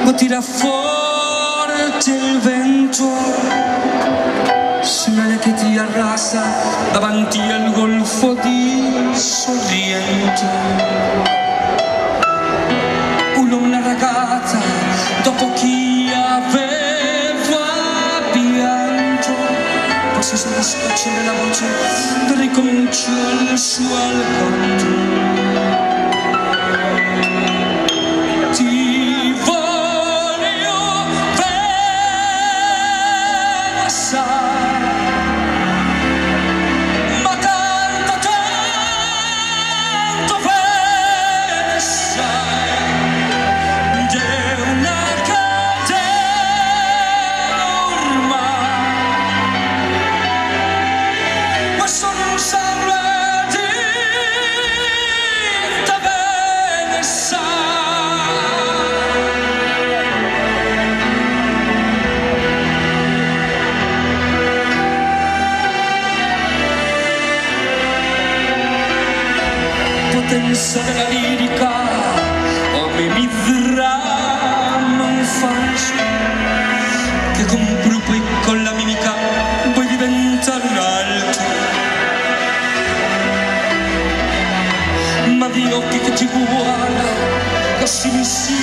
ma tira forte il vento, segnale che ti arrasa davanti al golfo di Sorrento. Una ragazza dopo chi aveva pianto, poi si sente scocciare la voce, ricominciò il suo canto. Ti voglio bene assai, ma tanto bene sai. Potenza della lirica, come mi dramma un falso, che con brupo e con la mimica vuoi diventare un altro. Ma di occhi che ti guarda, così mi si